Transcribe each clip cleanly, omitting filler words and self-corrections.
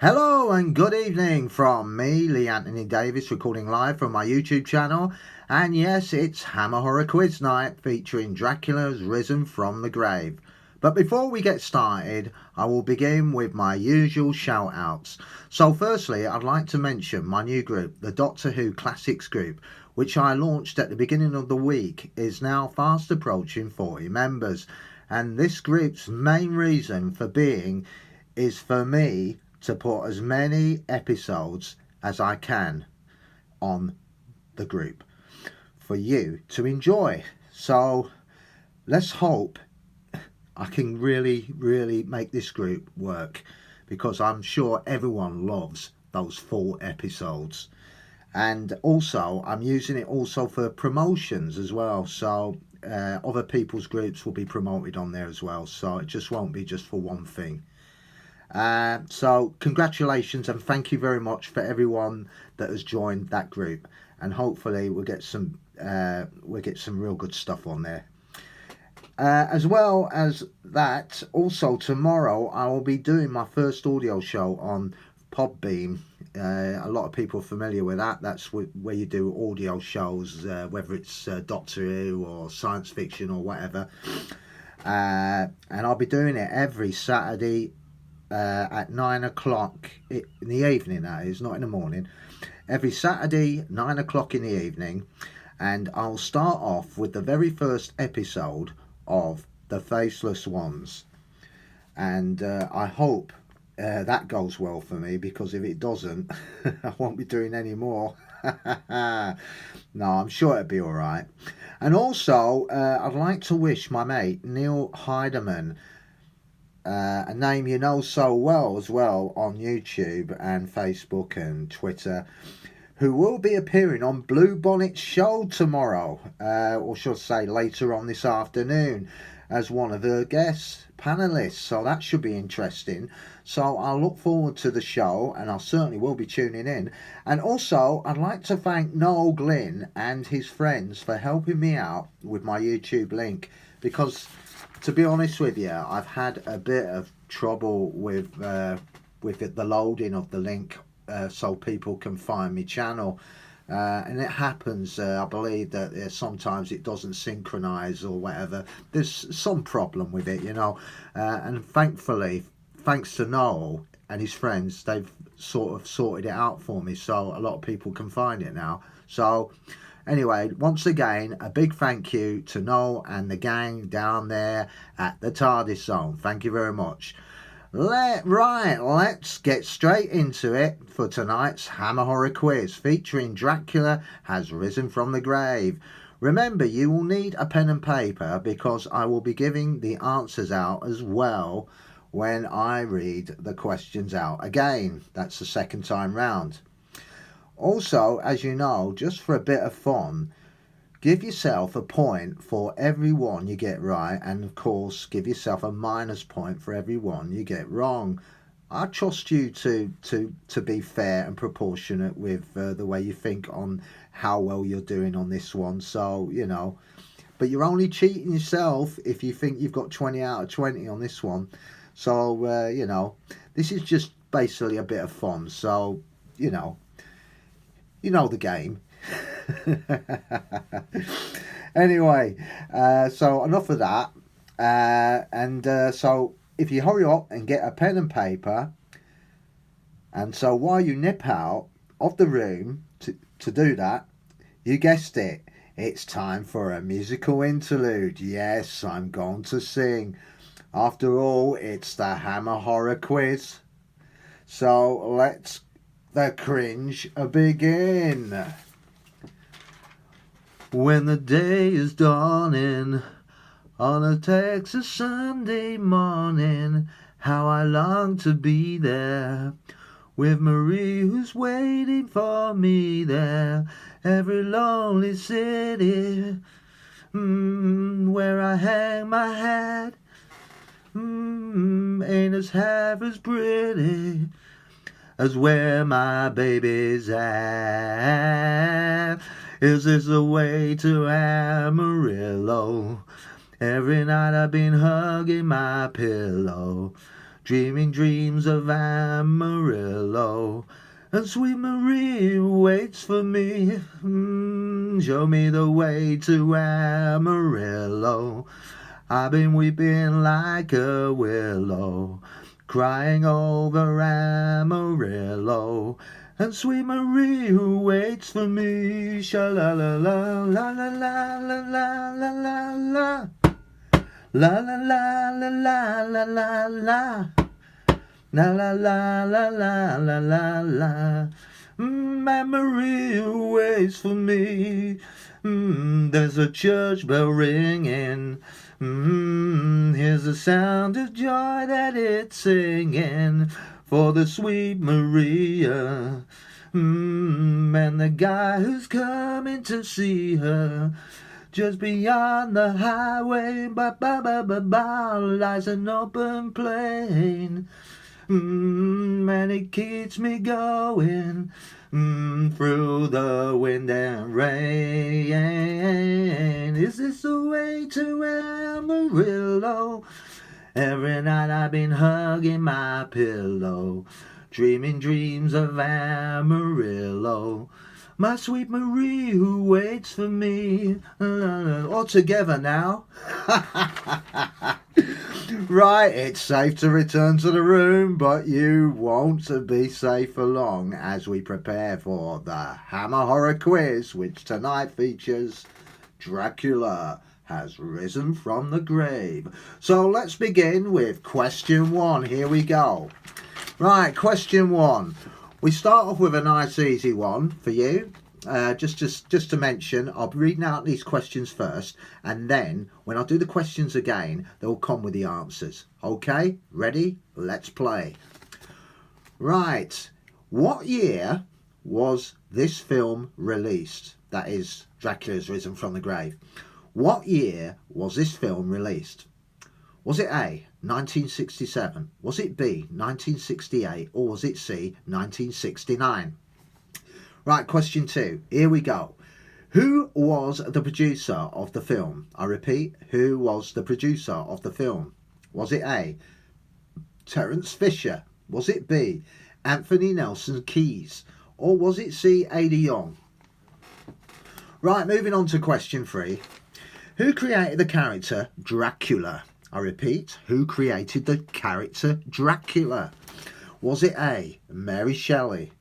Hello and good evening from me, Lee Anthony Davis, recording live from my YouTube channel. And yes, it's Hammer Horror Quiz Night featuring Dracula's Risen from the Grave. But before we get started, I will begin with my usual shout outs. So firstly, I'd like to mention my new group, the Doctor Who Classics group, which I launched at the beginning of the week, is now fast approaching 40 members. And this group's main reason for being is for me to put as many episodes as I can on the group for you to enjoy. So let's hope I can really make this group work, because I'm sure everyone loves those full episodes. And also I'm using it also for promotions as well, so other people's groups will be promoted on there as well, so it just won't be just for one thing. So congratulations and thank you very much for everyone that has joined that group, and hopefully we'll get some real good stuff on there. As well as that, also tomorrow I will be doing my first audio show on Podbean. A lot of people are familiar with that. That's where you do audio shows, whether it's Doctor Who or science fiction or whatever. And I'll be doing it every Saturday at 9 o'clock in the evening. That is, not in the morning. Every Saturday 9 o'clock in the evening, and I'll start off with the very first episode of The Faceless Ones, and I hope that goes well for me, because if it doesn't I won't be doing any more. No, I'm sure it'll be all right. And also I'd like to wish my mate Neil Heidemann, a name you know so well as well on YouTube and Facebook and Twitter, who will be appearing on Blue Bonnet's show tomorrow, or should I say later on this afternoon, as one of her guest panelists. So that should be interesting. So I'll look forward to the show, and I certainly will be tuning in. And also I'd like to thank Noel Glynn and his friends for helping me out with my YouTube link, because to be honest with you, I've had a bit of trouble with the loading of the link, so people can find my channel, and it happens. I believe that sometimes it doesn't synchronize or whatever. There's some problem with it, and thankfully, thanks to Noel and his friends, they've sort of sorted it out for me, so a lot of people can find it now. So anyway, once again, a big thank you to Noel and the gang down there at the TARDIS Zone. Thank you very much. Right, let's get straight into it for tonight's Hammer Horror Quiz, featuring Dracula Has Risen from the Grave. Remember, you will need a pen and paper, because I will be giving the answers out as well when I read the questions out again. That's the second time round. Also, as you know, just for a bit of fun, give yourself a point for every one you get right, and of course give yourself a minus point for every one you get wrong. I trust you to be fair and proportionate with the way you think on how well you're doing on this one. So, but you're only cheating yourself if you think you've got 20 out of 20 on this one. So, this is just basically a bit of fun. So, you know the game. Anyway, so enough of that. So if you hurry up and get a pen and paper, and so while you nip out of the room to do that, you guessed it, it's time for a musical interlude. Yes, I'm going to sing. After all, it's the Hammer Horror Quiz. So let's the cringe begin. When the day is dawning on a Texas Sunday morning, how I long to be there with Marie, who's waiting for me there. Every lonely city where I hang my hat ain't as half as pretty as where my baby's at. Is this the way to Amarillo? Every night I've been hugging my pillow. dreaming dreams of Amarillo. And sweet Marie waits for me. Show me the way to Amarillo. I've been weeping like a willow, crying over Amarillo. And sweet Marie who waits for me. Sha la la la la la la la la la la la. La la la la la la la la. La la la la la la la la. Memory waits for me. There's a church bell ringing. Here's the sound of joy that it's singing for the sweet Maria. And the guy who's coming to see her. Just beyond the highway, lies an open plain. And it keeps me going through the wind and rain. Is this the way to Amarillo? Every night I've been hugging my pillow, dreaming dreams of Amarillo. My sweet Marie who waits for me. All together now. Right, it's safe to return to the room, but you won't be safe for long as we prepare for the Hammer Horror Quiz, which tonight features Dracula has risen from the grave. So let's begin with question 1. Here we go. Right, question 1. We start off with a nice easy one for you. Just to mention, I'll be reading out these questions first, and then when I do the questions again, they'll come with the answers. Okay, ready? Let's play. Right, what year was this film released? That is, Dracula's Risen from the Grave. What year was this film released? Was it A, 1967? Was it B, 1968? Or was it C, 1969? Right, question 2. Here we go. Who was the producer of the film? I repeat, who was the producer of the film? Was it A, Terence Fisher? Was it B, Anthony Nelson Keys? Or was it C, Ada Young? Right, moving on to question 3. Who created the character Dracula? I repeat, who created the character Dracula? Was it A, Mary Shelley?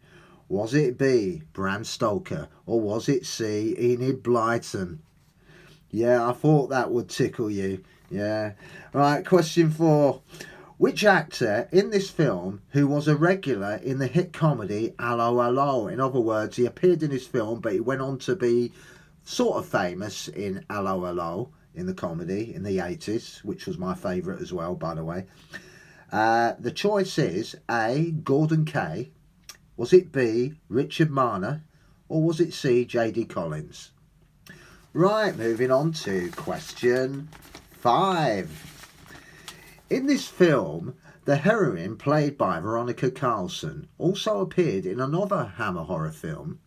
Was it B, Bram Stoker? Or was it C, Enid Blyton? Yeah, I thought that would tickle you. Yeah. Right, question 4. Which actor in this film who was a regular in the hit comedy Allo Allo? In other words, he appeared in this film, but he went on to be sort of famous in Allo Allo, in the comedy in the 80s, which was my favourite as well, by the way. The choice is A, Gordon Kaye. Was it B, Richard Marner? Or was it C, J.D. Collins? Right, moving on to question 5. In this film, the heroine, played by Veronica Carlson, also appeared in another Hammer horror film.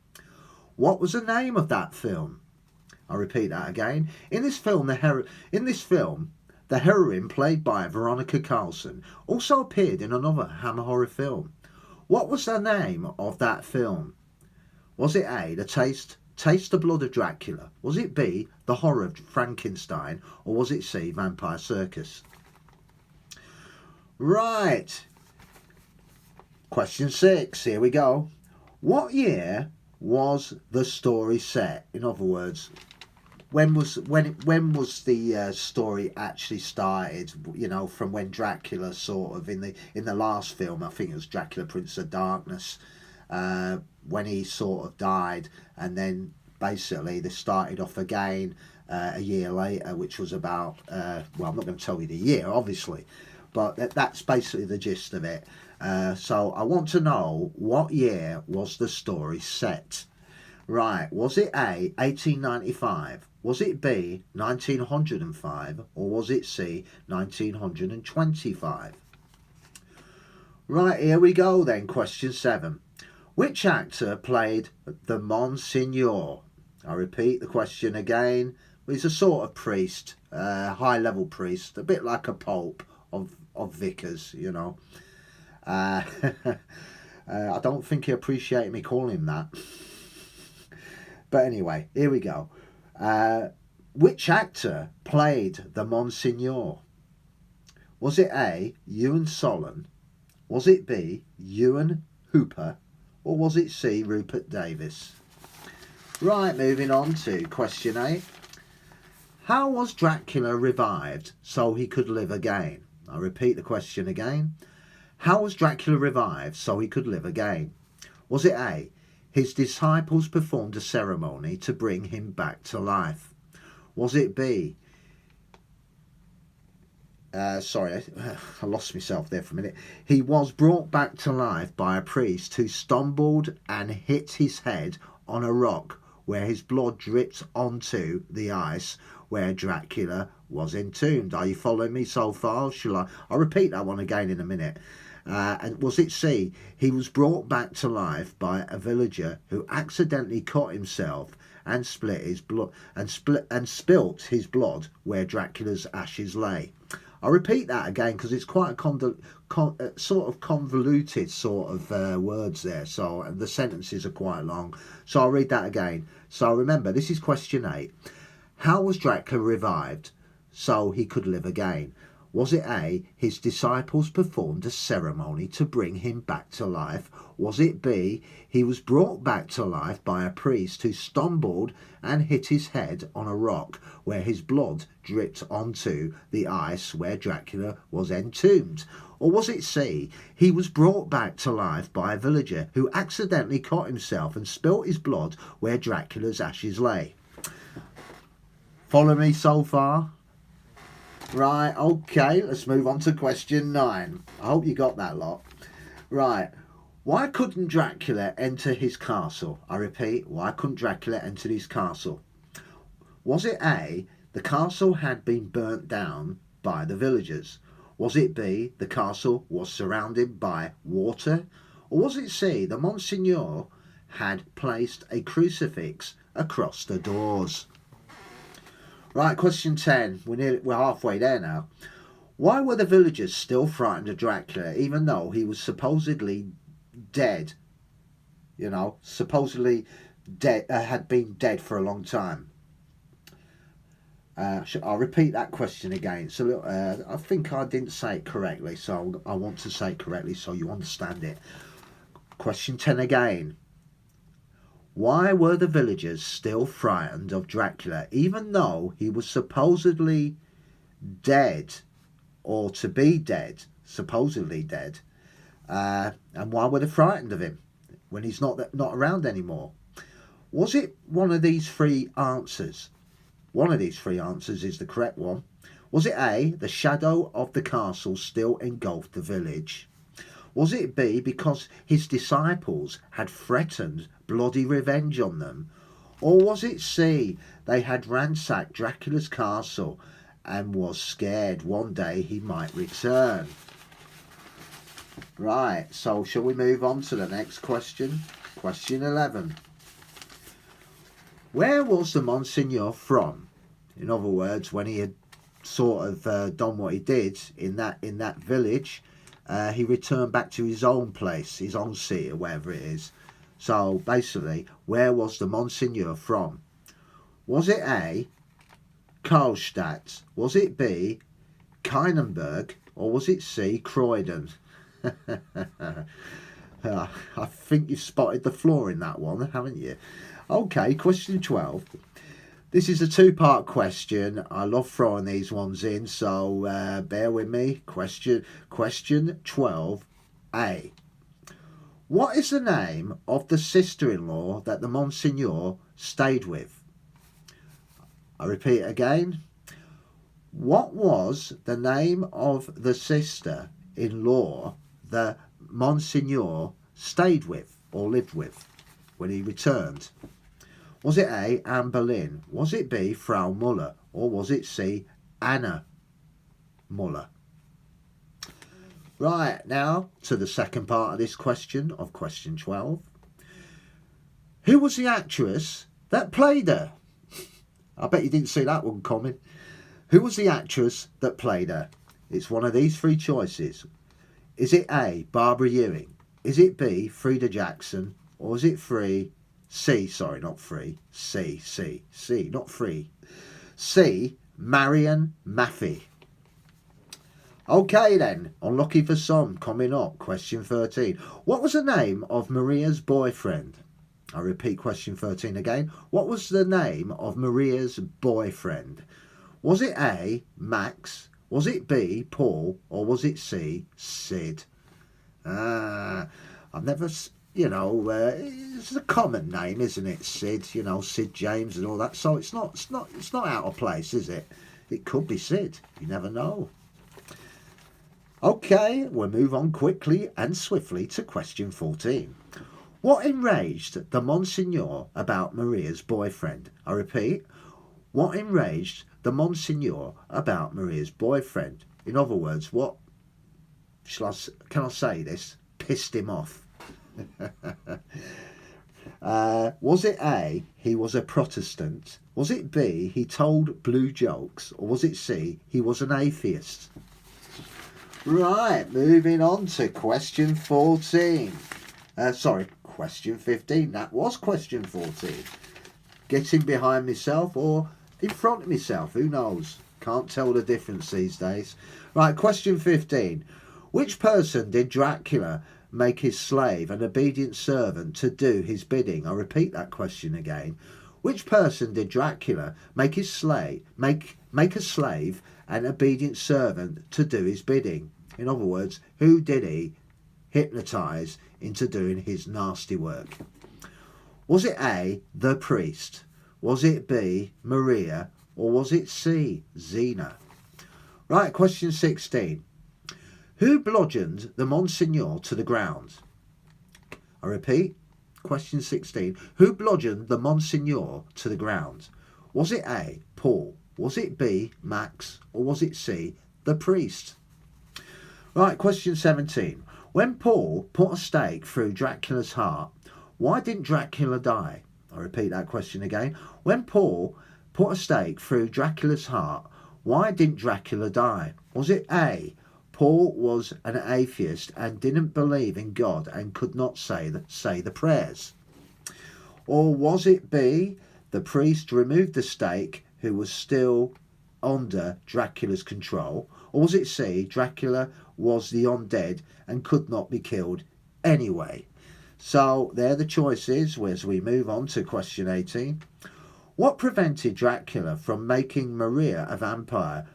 What was the name of that film? I'll repeat that again. In this film, the heroine, played by Veronica Carlson, also appeared in another Hammer horror film. What was the name of that film? Was it A, Taste the Blood of Dracula? Was it B, The Horror of Frankenstein? Or was it C, Vampire Circus? Right. Question 6. Here we go. What year was the story set? In other words, when was the story actually started? You know, from when Dracula sort of in the last film, I think it was Dracula Prince of Darkness, when he sort of died, and then basically they started off again a year later, which was about well, I'm not going to tell you the year, obviously, but that's basically the gist of it. So I want to know, what year was the story set? Right, was it A, 1895? Was it B, 1905? Or was it C, 1925? Right, here we go then, question 7. Which actor played the Monsignor? I repeat the question again. He's a sort of priest, high-level priest, a bit like a pope of of Vickers, you know. I don't think he appreciated me calling him that. But anyway, here we go. Which actor played the Monsignor? Was it A, Ewan Solon? Was it B, Ewan Hooper? Or was it C, Rupert Davis? Right, moving on to question 8. How was Dracula revived so he could live again? I'll repeat the question again. How was Dracula revived so he could live again? Was it A, his disciples performed a ceremony to bring him back to life? Was it B, sorry, I lost myself there for a minute. He was brought back to life by a priest who stumbled and hit his head on a rock where his blood dripped onto the ice where Dracula was entombed. Are you following me so far? I'll repeat that one again in a minute. And was it C, he was brought back to life by a villager who accidentally cut himself and split his blood and spilt his blood where Dracula's ashes lay? I'll repeat that again because it's quite a sort of convoluted sort of words there. So and the sentences are quite long. So I'll read that again. So remember, this is question 8. How was Dracula revived so he could live again? Was it A, his disciples performed a ceremony to bring him back to life? Was it B, he was brought back to life by a priest who stumbled and hit his head on a rock where his blood dripped onto the ice where Dracula was entombed? Or was it C, he was brought back to life by a villager who accidentally cut himself and spilt his blood where Dracula's ashes lay? Follow me so far? Right, okay, let's move on to question 9. I hope you got that lot. Right, why couldn't Dracula enter his castle? I repeat, why couldn't Dracula enter his castle? Was it A, the castle had been burnt down by the villagers? Was it B, the castle was surrounded by water? Or was it C, the Monsignor had placed a crucifix across the doors? Right, question 10. We're halfway there now. Why were the villagers still frightened of Dracula even though he was supposedly dead? You know, supposedly dead, had been dead for a long time. I'll repeat that question again. So I think I didn't say it correctly, so I want to say it correctly so you understand it. Question 10 again. Why were the villagers still frightened of Dracula even though he was supposedly dead, or to be dead, supposedly dead? And why were they frightened of him when he's not around anymore? Was it one of these 3 answers? One of these 3 answers is the correct one. Was it A, the shadow of the castle still engulfed the village? Was it B, because his disciples had threatened bloody revenge on them? Or was it C, they had ransacked Dracula's castle and was scared one day he might return? Right, so shall we move on to the next question? Question 11. Where was the Monsignor from? In other words, when he had sort of done what he did in that village, he returned back to his own place, his own city, or wherever it is. So basically, where was the Monsignor from? Was it A, Karlstadt? Was it B, Keinenberg? Or was it C, Croydon? I think you've spotted the flaw in that one, haven't you? Okay, question 12. This is a 2-part question. I love throwing these ones in, so bear with me. Question 12A. What is the name of the sister-in-law that the Monsignor stayed with? I repeat again. What was the name of the sister-in-law the Monsignor stayed with or lived with when he returned? Was it A, Anne Boleyn? Was it B, Frau Muller? Or was it C, Anna Muller? Right, now to the second part of this question, of question 12. Who was the actress that played her? I bet you didn't see that one coming. Who was the actress that played her? It's one of these three choices. Is it A, Barbara Ewing? Is it B, Frida Jackson? Or is it C, not free. C, Marion Maffei. Okay then, unlucky for some, coming up, question 13. What was the name of Maria's boyfriend? I repeat question 13 again. What was the name of Maria's boyfriend? Was it A, Max? Was it B, Paul? Or was it C, Sid? I've never, it's a common name, isn't it? Sid, Sid James and all that. So it's not out of place, is it? It could be Sid. You never know. Okay, we'll move on quickly and swiftly to question 14. What enraged the Monsignor about Maria's boyfriend? I repeat, what enraged the Monsignor about Maria's boyfriend? In other words, what, can I say this? Pissed him off. Was it A, he was a Protestant? Was it B, he told blue jokes? Or was it C, he was an atheist? Right, moving on to question 14. Question 15. That was question 14. Getting behind myself or in front of myself, who knows? Can't tell the difference these days. Right, question 15. Which person did Dracula make his slave and obedient servant to do his bidding? I repeat that question again. Which person did Dracula make a slave and obedient servant to do his bidding? In other words, who did he hypnotise into doing his nasty work? Was it A, the priest? Was it B, Maria? Or was it C, Xena? Right, question 16. Who bludgeoned the Monsignor to the ground? I repeat, question 16. Who bludgeoned the Monsignor to the ground? Was it A, Paul? Was it B, Max? Or was it C, the priest? Right, question 17. When Paul put a stake through Dracula's heart, why didn't Dracula die? I repeat that question again. When Paul put a stake through Dracula's heart, why didn't Dracula die? Was it A, Paul was an atheist and didn't believe in God and could not say the prayers? Or was it B, the priest removed the stake who was still under Dracula's control? Or was it C, Dracula was the undead and could not be killed anyway? So they're the choices as we move on to question 18. What prevented Dracula from making Maria a vampire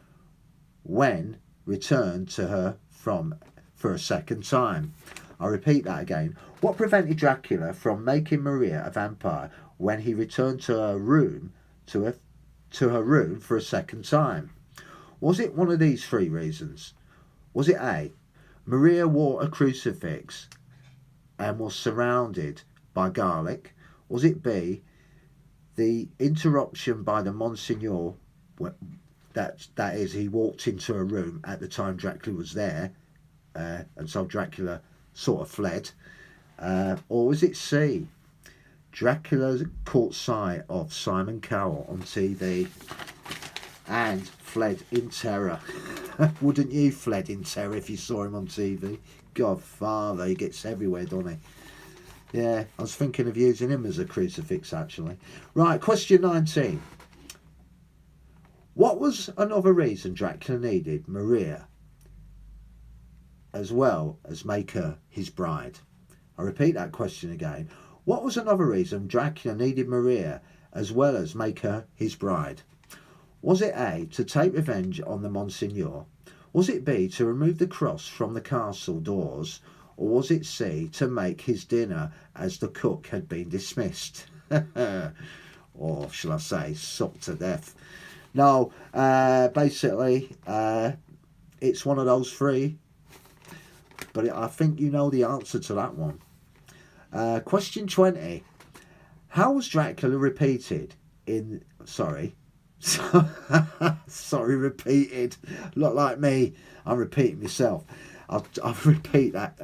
when returned to her for a second time? I repeat that again. What prevented Dracula from making Maria a vampire when he returned to her room for a second time? Was it one of these three reasons? Was it A, Maria wore a crucifix and was surrounded by garlic? Was it B, the interruption by the Monsignor, that is, he walked into a room at the time Dracula was there, and so Dracula sort of fled? Or was it C, Dracula caught sight of Simon Cowell on TV and fled in terror? Wouldn't you fled in terror if you saw him on TV? Godfather, he gets everywhere, doesn't he? Yeah, I was thinking of using him as a crucifix, actually. Right, question 19. What was another reason Dracula needed Maria as well as make her his bride? I repeat that question again. What was another reason Dracula needed Maria as well as make her his bride? Was it A, to take revenge on the Monsignor? Was it B, to remove the cross from the castle doors? Or was it C, to make his dinner as the cook had been dismissed? Or shall I say, sucked to death? No, basically, it's one of those three. But I think you know the answer to that one. Question 20. How was Dracula repeated in... repeated. Look like me. I'm repeating myself. I'll repeat that.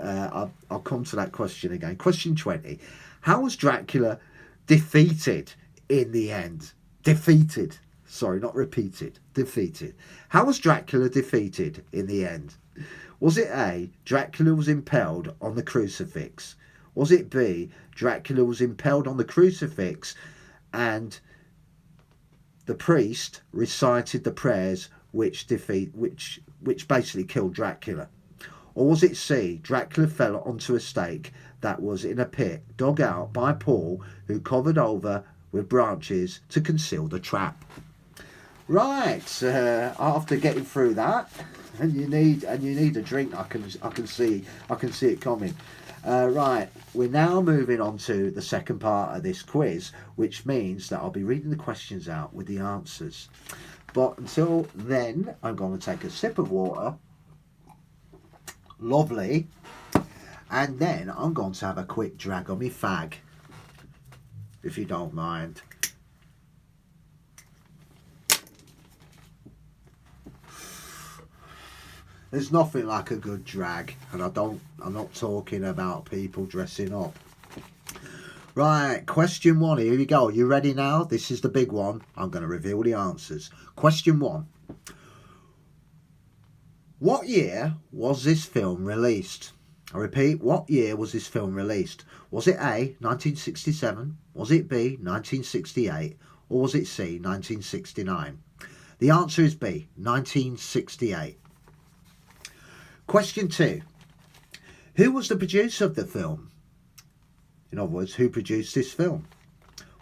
I'll come to that question again. Question 20. How was Dracula defeated in the end? Defeated. Sorry, not repeated. Defeated. How was Dracula defeated in the end? Was it A, Dracula was impaled on the crucifix? Was it B, Dracula was impaled on the crucifix and the priest recited the prayers which basically killed Dracula? Or was it C, Dracula fell onto a stake that was in a pit dug out by Paul, who covered over with branches to conceal the trap? Right, after getting through that, and you need a drink. I can see it coming. Right, we're now moving on to the second part of this quiz, which means that I'll be reading the questions out with the answers. But until then, I'm going to take a sip of water. Lovely. And then I'm going to have a quick drag on my fag, if you don't mind. There's nothing like a good drag, and I'm not talking about people dressing up. Right, question 1, here we go. You ready now? This is the big one. I'm going to reveal the answers. Question 1. What year was this film released? I repeat, what year was this film released? Was it A, 1967? Was it B, 1968? Or was it C, 1969? The answer is B, 1968. Question 2. Who was the producer of the film? In other words, who produced this film?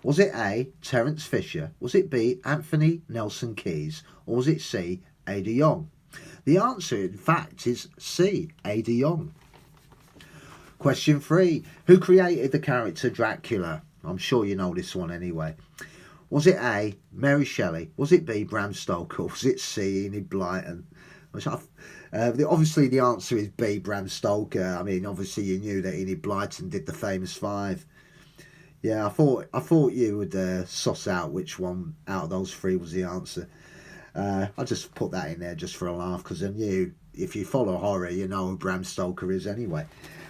Was it A, Terence Fisher? Was it B, Anthony Nelson Keys? Or was it C, Ada Young? The answer, in fact, is C, Ada Young. Question 3. Who created the character Dracula? I'm sure you know this one anyway. Was it A, Mary Shelley? Was it B, Bram Stoker? Was it C, Enid Blyton? Obviously the answer is B, Bram Stoker. I mean, obviously you knew that Enid Blyton did the famous 5. Yeah, I thought you would suss out which one out of those 3 was the answer. I just put that in there just for a laugh, because I knew if you follow horror, you know who Bram Stoker is anyway.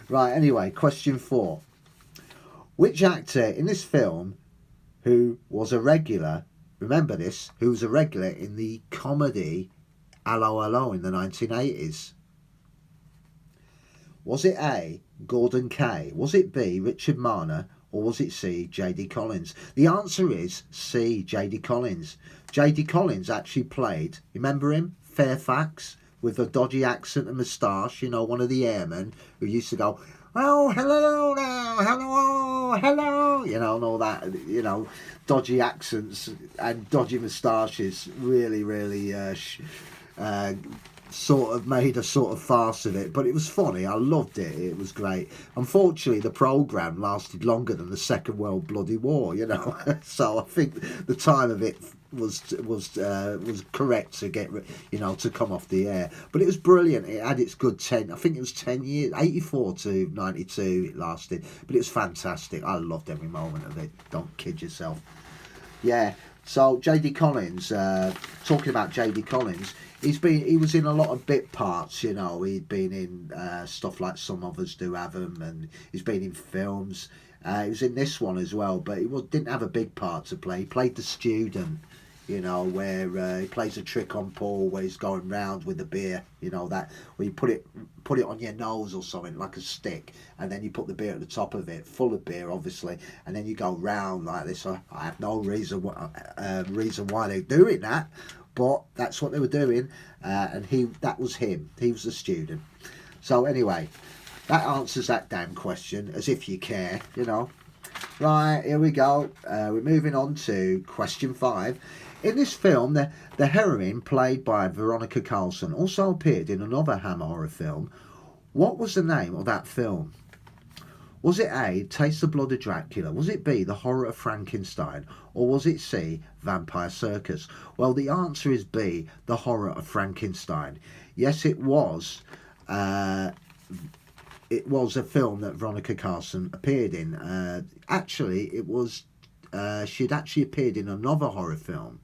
Right, anyway, question 4. Which actor in this film who was a regular, remember this, who was a regular in the comedy Hello Hello in the 1980s? Was it A, Gordon Kaye? Was it B, Richard Marner? Or was it C, J.D. Collins? The answer is C, J.D. Collins. J.D. Collins actually played, remember him? Fairfax, with a dodgy accent and moustache, you know, one of the airmen who used to go, oh, hello now, hello, you know, and all that, you know, dodgy accents and dodgy moustaches. Really, sort of made a sort of farce of it, but it was funny. I loved it. It was great. Unfortunately, the programme lasted longer than the Second World Bloody War, you know. So I think the time of it was correct to get, you know, to come off the air. But it was brilliant. It had its good 10. I think it was 10 years, 84 to 92. It lasted, but it was fantastic. I loved every moment of it. Don't kid yourself. Yeah. So J.D. Collins, talking about J.D. Collins, he was in a lot of bit parts, you know. He'd been in stuff like Some of Us Do Have 'Em, and he's been in films. He was in this one as well, but he didn't have a big part to play. He played the student, you know, where he plays a trick on Paul where he's going round with the beer, you know, that where you put it on your nose or something like a stick, and then you put the beer at the top of it, full of beer obviously, and then you go round like this. I have no reason why they're doing that, but that's what they were doing, and that was him. He was the student. So anyway, that answers that damn question, as if you care, you know. Right, here we go. We're moving on to question 5. In this film, the heroine, played by Veronica Carlson, also appeared in another Hammer horror film. What was the name of that film? Was it A, Taste the Blood of Dracula? Was it B, The Horror of Frankenstein? Or was it C, Vampire Circus? Well, the answer is B, The Horror of Frankenstein. Yes, it was. It was a film that Veronica Carlson appeared in. Actually, it was. She'd actually appeared in another horror film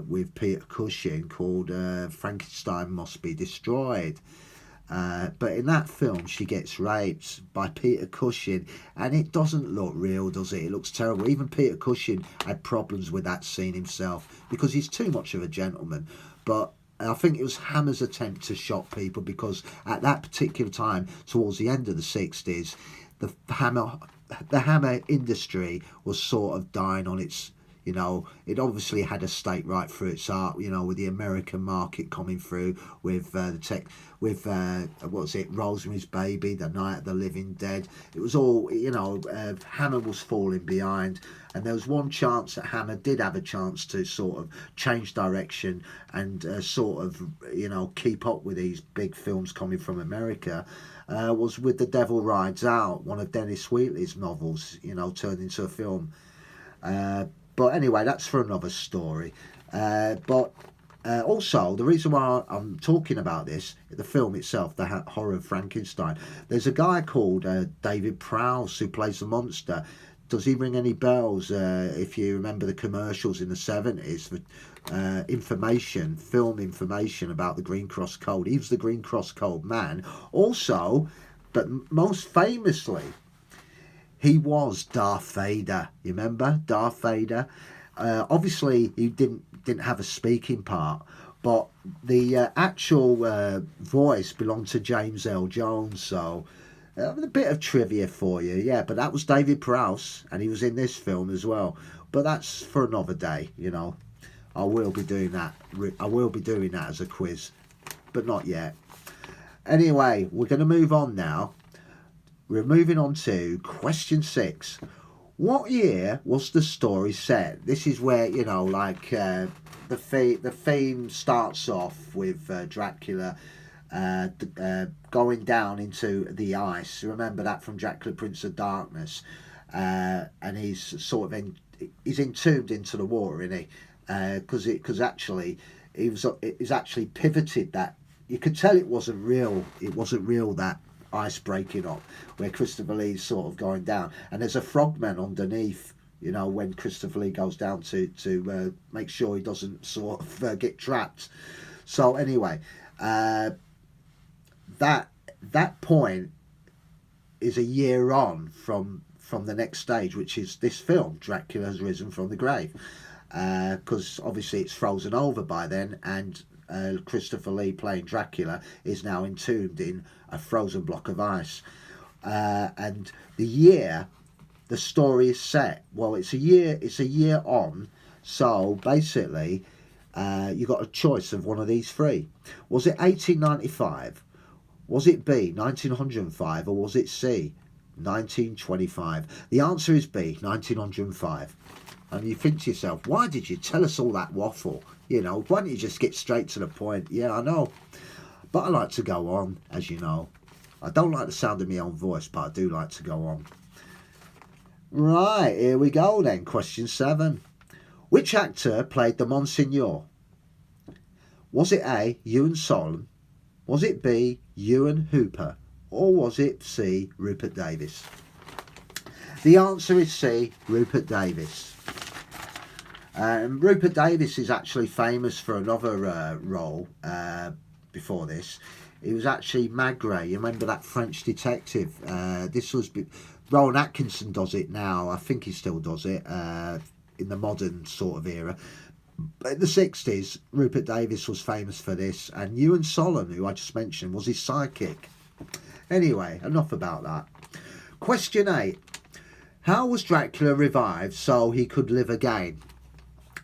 with Peter Cushing called Frankenstein Must Be Destroyed. But in that film, she gets raped by Peter Cushing, and it doesn't look real, does it? It looks terrible. Even Peter Cushing had problems with that scene himself because he's too much of a gentleman. But I think it was Hammer's attempt to shock people because at that particular time, towards the end of the 60s, the hammer industry was sort of dying on its. You know, it obviously had a stake right through its art. You know, with the American market coming through with what was it, Rosemary's Baby, The Night of the Living Dead. It was all, you know, Hammer was falling behind, and there was one chance that Hammer did have a chance to sort of change direction and sort of, you know, keep up with these big films coming from America. Was with The Devil Rides Out, one of Dennis Wheatley's novels, you know, turned into a film. But anyway, that's for another story. But also, the reason why I'm talking about this, the film itself, the horror of Frankenstein, there's a guy called David Prowse who plays the monster. Does he ring any bells? If you remember the commercials in the 70s for film information about the Green Cross Code. He was the Green Cross Code man. Also, but most famously, he was Darth Vader. You remember Darth Vader? Obviously, he didn't have a speaking part, but the actual voice belonged to James L. Jones. So, a bit of trivia for you, yeah. But that was David Prowse, and he was in this film as well. But that's for another day, you know. I will be doing that. I will be doing that as a quiz, but not yet. Anyway, we're going to move on now. We're moving on to question 6. What year was the story set? This is where, you know, like the theme starts off with Dracula going down into the ice. Remember that from Dracula, Prince of Darkness, and he's sort of he's entombed into the water, isn't he? Because actually it was actually pivoted that you could tell it wasn't real. It wasn't real, that ice breaking up where Christopher Lee's sort of going down, and there's a frogman underneath, you know, when Christopher Lee goes down to make sure he doesn't sort of get trapped. So anyway, that point is a year on from the next stage, which is this film, Dracula Has Risen from the Grave, because obviously it's frozen over by then, and Christopher Lee playing Dracula is now entombed in a frozen block of ice. And the year the story is set, well, it's a year on. So basically, you got a choice of one of these three. Was it 1895? Was it B, 1905? Or was it C, 1925? The answer is B, 1905. And you think to yourself, why did you tell us all that waffle? You know, why don't you just get straight to the point? Yeah, I know. But I like to go on, as you know. I don't like the sound of my own voice, but I do like to go on. Right, here we go then. Question 7. Which actor played the Monsignor? Was it A, Ewan Solomon? Was it B, Ewan Hooper? Or was it C, Rupert Davis? The answer is C, Rupert Davis. Rupert Davis is actually famous for another role before this. He was actually Maigret. You remember that French detective? This was Rowan Atkinson does it now. I think he still does it in the modern sort of era. But in the 60s, Rupert Davis was famous for this, and Ewan Solomon, who I just mentioned, was his sidekick. Anyway, enough about that. Question 8. How was Dracula revived so he could live again?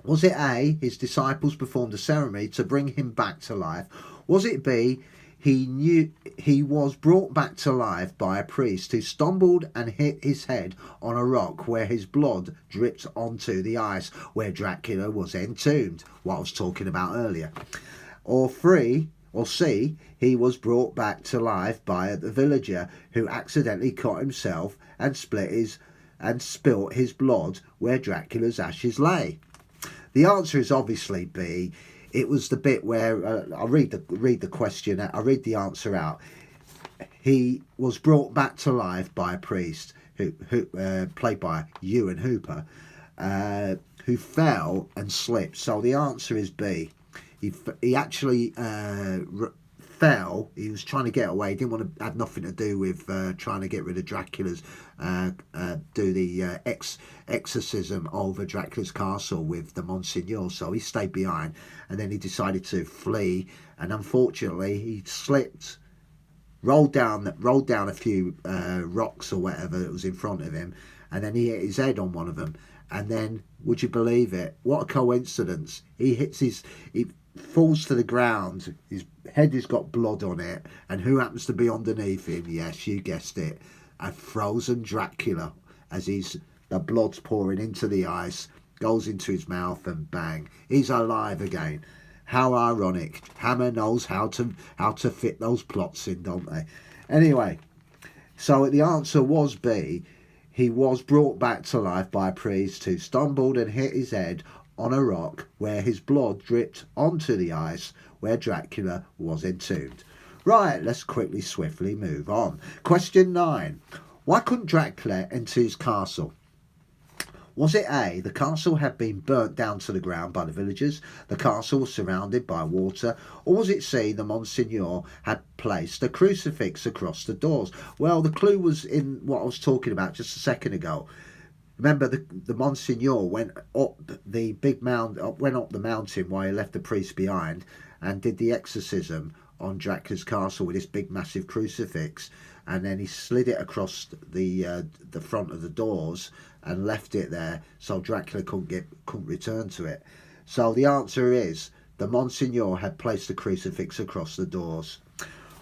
Was it A, his disciples performed a ceremony to bring him back to life? Was it B, he was brought back to life by a priest who stumbled and hit his head on a rock where his blood dripped onto the ice where Dracula was entombed, what I was talking about earlier? Or C, he was brought back to life by the villager who accidentally cut himself and spilt his blood where Dracula's ashes lay? The answer is obviously B. It was the bit where I'll read the question. I read the answer out. He was brought back to life by a priest who played by Ewan Hooper, who fell and slipped. So the answer is B. He actually fell. He was trying to get away. He didn't want to have nothing to do with trying to get rid of Dracula's, do the exorcism over Dracula's castle with the Monsignor. So he stayed behind, and then he decided to flee. And unfortunately, he slipped, rolled down a few rocks or whatever that was in front of him, and then he hit his head on one of them. And then, would you believe it? What a coincidence! He falls to the ground. His head has got blood on it, and who happens to be underneath him? Yes, you guessed it, a frozen Dracula. As the blood's pouring into the ice, goes into his mouth, and bang, he's alive again. How ironic! Hammer knows how to fit those plots in, don't they? Anyway, so the answer was B. He was brought back to life by a priest who stumbled and hit his head on a rock, where his blood dripped onto the ice where Dracula was entombed. Right, let's swiftly move on. Question 9. Why couldn't Dracula enter his castle? Was it A, the castle had been burnt down to the ground by the villagers, the castle was surrounded by water, or was it C, the Monsignor had placed a crucifix across the doors? Well, the clue was in what I was talking about just a second ago. Remember, the Monsignor went up the big went up the mountain while he left the priest behind, and did the exorcism on Dracula's castle with this big massive crucifix, and then he slid it across the front of the doors and left it there so Dracula couldn't return to it. So the answer is the Monsignor had placed the crucifix across the doors.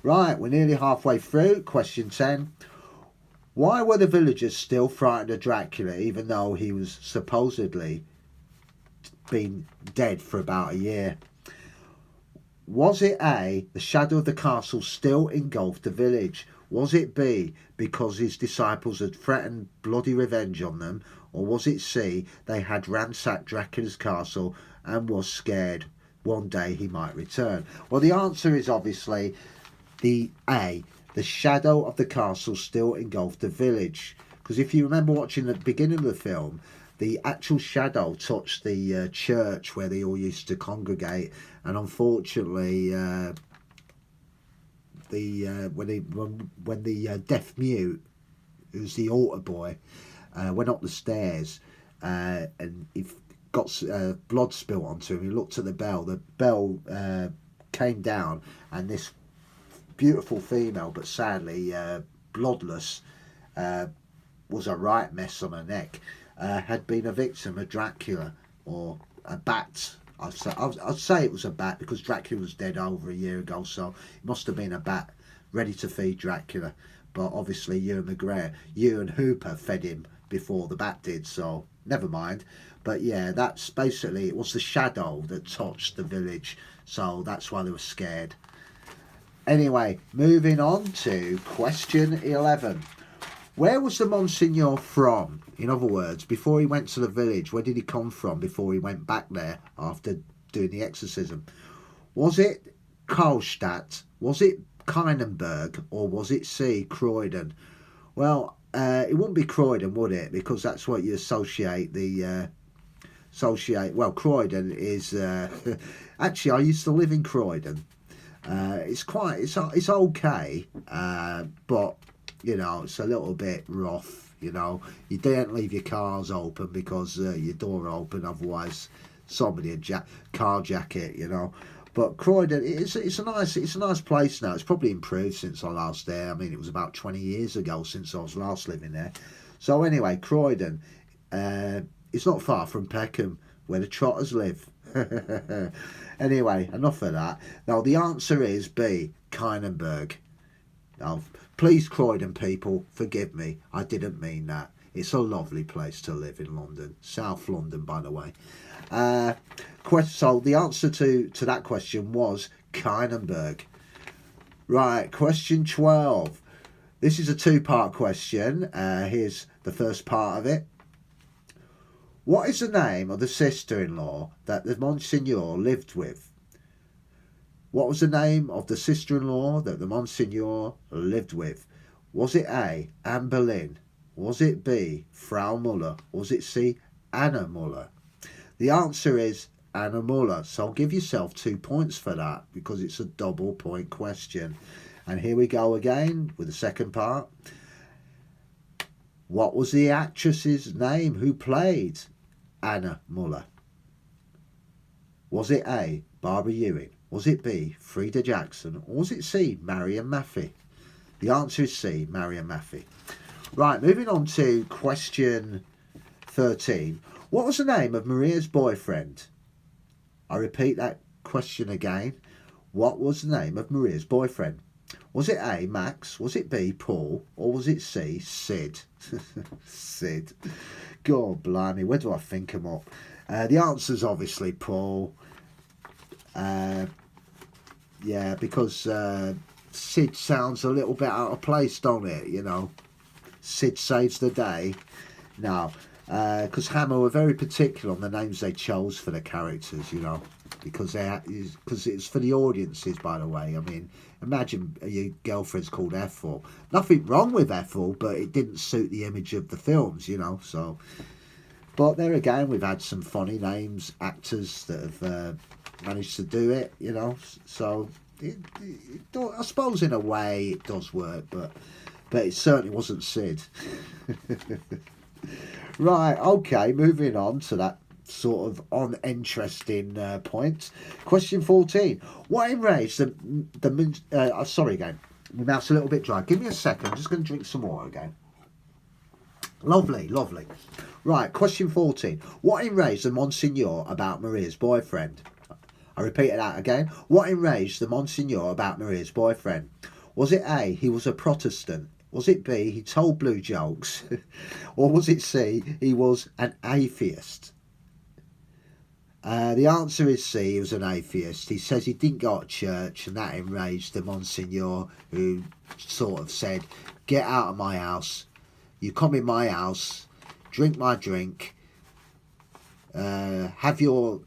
Right, we're nearly halfway through. Question 10. Why were the villagers still frightened of Dracula even though he was supposedly been dead for about a year? Was it A, the shadow of the castle still engulfed the village? Was it B, because his disciples had threatened bloody revenge on them? Or was it C, they had ransacked Dracula's castle and was scared one day he might return? Well, the answer is obviously the A, the shadow of the castle still engulfed the village. Because if you remember watching the beginning of the film, the actual shadow touched the church where they all used to congregate, and unfortunately when the deaf mute, who's the altar boy, went up the stairs and he got blood spilt onto him, he looked at the bell. The bell came down, and this beautiful female, but sadly bloodless, was a right mess on her neck, had been a victim of Dracula, or a bat. I'd say it was a bat, because Dracula was dead over a year ago, so it must have been a bat ready to feed Dracula. But obviously Ewan Hooper fed him before the bat did, so never mind. But yeah, that's basically, it was the shadow that touched the village, so that's why they were scared. Anyway, moving on to question 11. Where was the Monsignor from? In other words, before he went to the village, where did he come from before he went back there after doing the exorcism? Was it Karlstadt? Was it Kinenberg? Or was it C, Croydon? Well, it wouldn't be Croydon, would it? Because that's what you associate well, Croydon is actually, I used to live in Croydon. It's okay, but you know, it's a little bit rough. You know, you don't leave your cars open because your door open, otherwise somebody would carjack it. You know, but Croydon, it's a nice place now. It's probably improved since I last there. I mean, it was about 20 years ago since I was last living there. So anyway, Croydon, it's not far from Peckham, where the Trotters live. Anyway, enough of that. Now the answer is B, Kinenberg. Now, please, Croydon people, forgive me. I didn't mean that. It's a lovely place to live in London. South London, by the way. So the answer to that question was Kinenberg. Right, question 12. This is a two-part question. Here's the first part of it. What is the name of the sister-in-law that the Monsignor lived with? What was the name of the sister-in-law that the Monsignor lived with? Was it A, Anne Boleyn? Was it B, Frau Muller? Was it C, Anna Muller? The answer is Anna Muller. So give yourself 2 points for that because it's a double point question. And here we go again with the second part. What was the actress's name who played Anna Muller? Was it A, Barbara Ewing? Was it B, Frida Jackson? Or was it C, Marion Maffei? The answer is C, Marion Maffei. Right, moving on to question 13. What was the name of Maria's boyfriend? I repeat that question again. What was the name of Maria's boyfriend? Was it A, Max? Was it B, Paul? Or was it C, Sid? Sid. God blimey, where do I think him up? The answer's obviously Paul. Yeah, because Sid sounds a little bit out of place, don't it? You know, Sid saves the day. No, because Hammer were very particular on the names they chose for the characters, you know, because it's for the audiences, by the way. I mean, imagine your girlfriend's called Ethel. Nothing wrong with Ethel, but it didn't suit the image of the films, you know, so... But there again, we've had some funny names, actors that have managed to do it, you know. So I suppose in a way it does work, but it certainly wasn't Sid. Right, okay, moving on to that sort of uninteresting point. Question 14. What enraged sorry again, my mouth's a little bit dry. Give me a second, I'm just going to drink some water again. Lovely, lovely. Right, question 14. What enraged the Monsignor about Maria's boyfriend? I repeat that again. What enraged the Monsignor about Maria's boyfriend? Was it A, he was a Protestant? Was it B, he told blue jokes? Or was it C, he was an atheist? The answer is C, he was an atheist. He says he didn't go to church, and that enraged the Monsignor, who sort of said, get out of my house. You come in my house, drink my drink, have your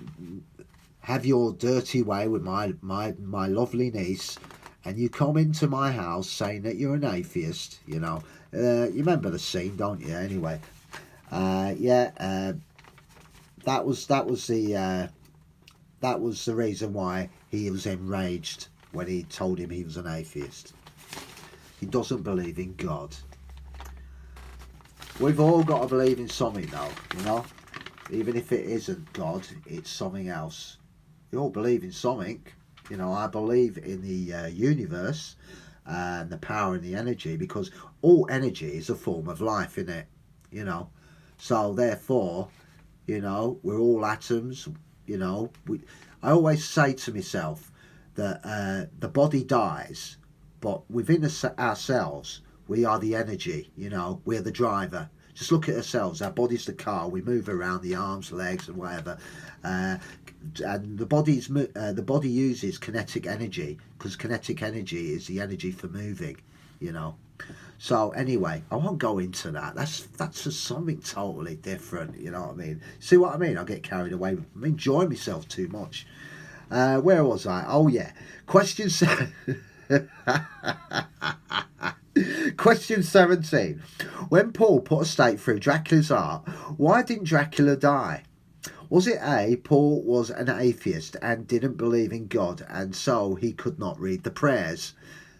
dirty way with my lovely niece, and you come into my house saying that you're an atheist, you know. You remember the scene, don't you? Anyway, that was the reason why he was enraged when he told him he was an atheist. He doesn't believe in God. We've all got to believe in something though, you know. Even if it isn't God, it's something else. We all believe in something. You know, I believe in the universe and the power and the energy, because all energy is a form of life, isn't it? You know, so therefore, you know, we're all atoms. You know, I always say to myself that the body dies, but within ourselves, we are the energy, you know, we're the driver. Just look at ourselves, our body's the car, we move around, the arms, legs and whatever. And the body uses kinetic energy, because kinetic energy is the energy for moving, you know. So anyway, I won't go into that. That's just something totally different, you know what I mean? See what I mean? I get carried away. I'm enjoying myself too much. Where was I? Oh yeah, question 7. Question 17. When Paul put a stake through Dracula's heart, why didn't Dracula die? Was it A, Paul was an atheist and didn't believe in God, and so he could not read the prayers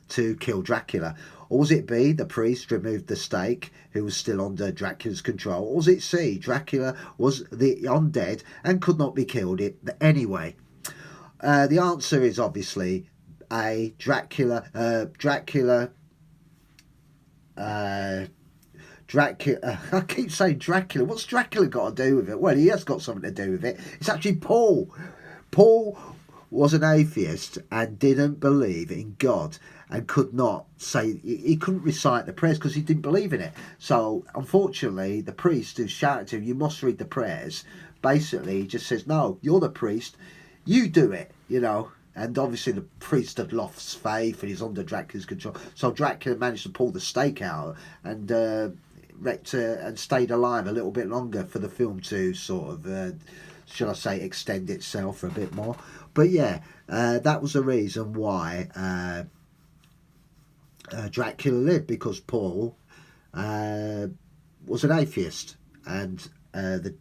to kill Dracula? Or was it B, the priest removed the stake, who was still under Dracula's control? Or was it C, Dracula was the undead and could not be killed anyway? The answer is obviously A, Dracula. I keep saying Dracula. What's Dracula got to do with it? Well, he has got something to do with it. It's actually Paul. Paul was an atheist and didn't believe in God, and could not say, he couldn't recite the prayers because he didn't believe in it. So unfortunately, the priest who shouted to him, you must read the prayers, basically he just says, no, you're the priest, you do it, you know. And obviously the priest had lost faith and he's under Dracula's control. So Dracula managed to pull the stake out and and stayed alive a little bit longer for the film to sort of, shall I say, extend itself a bit more. But yeah, that was the reason why Dracula lived, because Paul was an atheist and and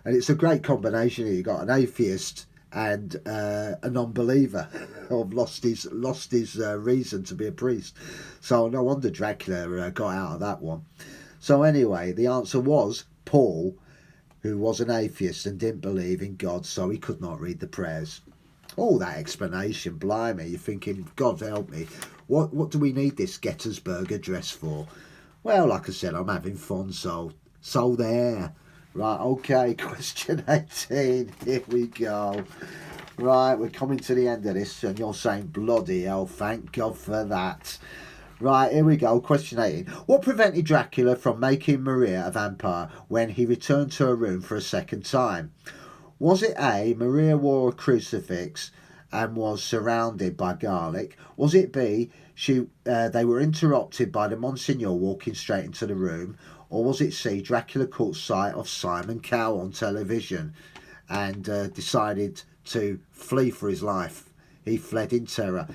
it's a great combination. You got an atheist and a non-believer have lost his reason to be a priest. So no wonder Dracula got out of that one. So anyway, the answer was Paul, who was an atheist and didn't believe in God, so he could not read the prayers. Oh, that explanation, blimey! You're thinking, God help me, what do we need this Gettysburg Address for? Well, like I said, I'm having fun, so there. Right, okay, question 18, here we go. Right, we're coming to the end of this, and you're saying, bloody hell, thank God for that. Right, here we go, question 18. What prevented Dracula from making Maria a vampire when he returned to her room for a second time? Was it A, Maria wore a crucifix and was surrounded by garlic? Was it B, they were interrupted by the Monsignor walking straight into the room? Or was it C, Dracula caught sight of Simon Cowell on television and decided to flee for his life? He fled in terror.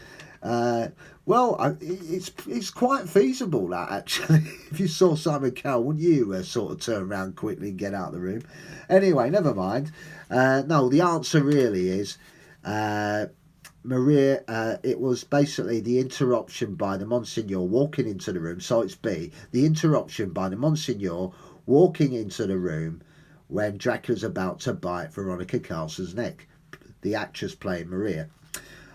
Well, it's quite feasible that, actually. If you saw Simon Cowell, wouldn't you sort of turn around quickly and get out of the room? Anyway, never mind. No, the answer really is Maria. It was basically the interruption by the Monsignor walking into the room. So it's B, the interruption by the Monsignor walking into the room when Dracula's about to bite Veronica Carlson's neck, the actress playing Maria.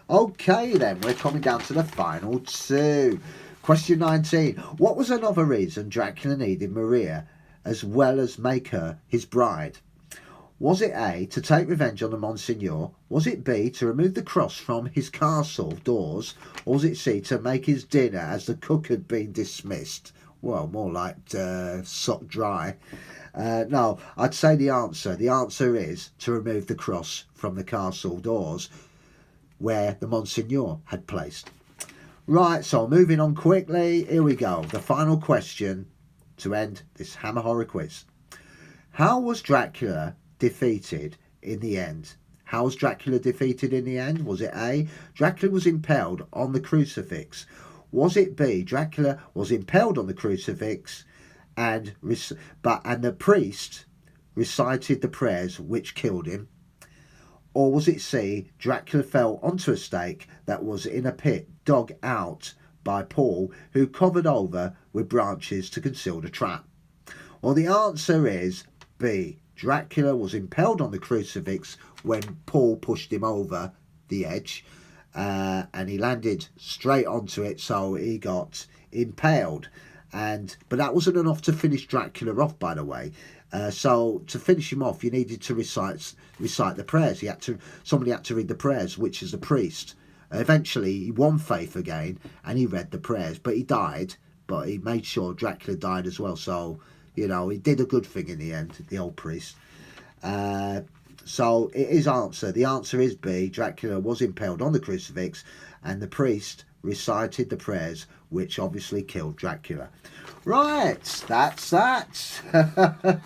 Okay then, we're coming down to the final two. Question 19. What was another reason Dracula needed Maria as well as make her his bride? Was it A, to take revenge on the Monsignor? Was it B, to remove the cross from his castle doors? Or was it C, to make his dinner as the cook had been dismissed? Well, more like sucked dry. No, I'd say the answer. The answer is to remove the cross from the castle doors where the Monsignor had placed. Right, so moving on quickly. Here we go. The final question to end this Hammer Horror quiz. How was Dracula defeated in the end? How was Dracula defeated in the end? Was it A, Dracula was impaled on the crucifix? Was it B, Dracula was impaled on the crucifix and the priest recited the prayers which killed him? Or was it C, Dracula fell onto a stake that was in a pit dug out by Paul, who covered over with branches to conceal the trap? Well, the answer is B, Dracula was impaled on the crucifix when Paul pushed him over the edge, and he landed straight onto it, so he got impaled. But that wasn't enough to finish Dracula off, by the way. So to finish him off, you needed to recite the prayers. Somebody had to read the prayers, which is the priest. Eventually, he won faith again, and he read the prayers. But he died. But he made sure Dracula died as well. So he did a good thing in the end, the old priest. So it is answer. The answer is B. Dracula was impaled on the crucifix, and the priest recited the prayers, which obviously killed Dracula. Right, that's that.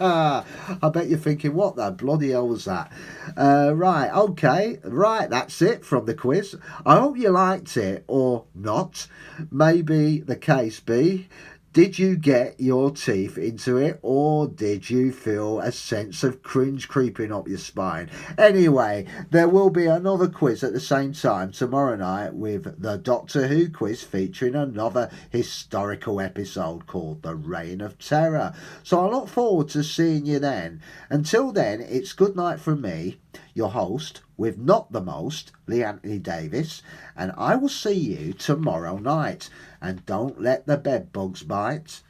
I bet you're thinking, what the bloody hell was that? Right, okay, right, that's it from the quiz. I hope you liked it, or not. Maybe the case be, did you get your teeth into it, or did you feel a sense of cringe creeping up your spine? Anyway, there will be another quiz at the same time tomorrow night with the Doctor Who quiz featuring another historical episode called The Reign of Terror. So I look forward to seeing you then. Until then, it's good night from me, your host, with not the most, Lee Anthony Davis, and I will see you tomorrow night. And don't let the bed bugs bite.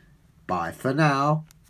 Bye for now.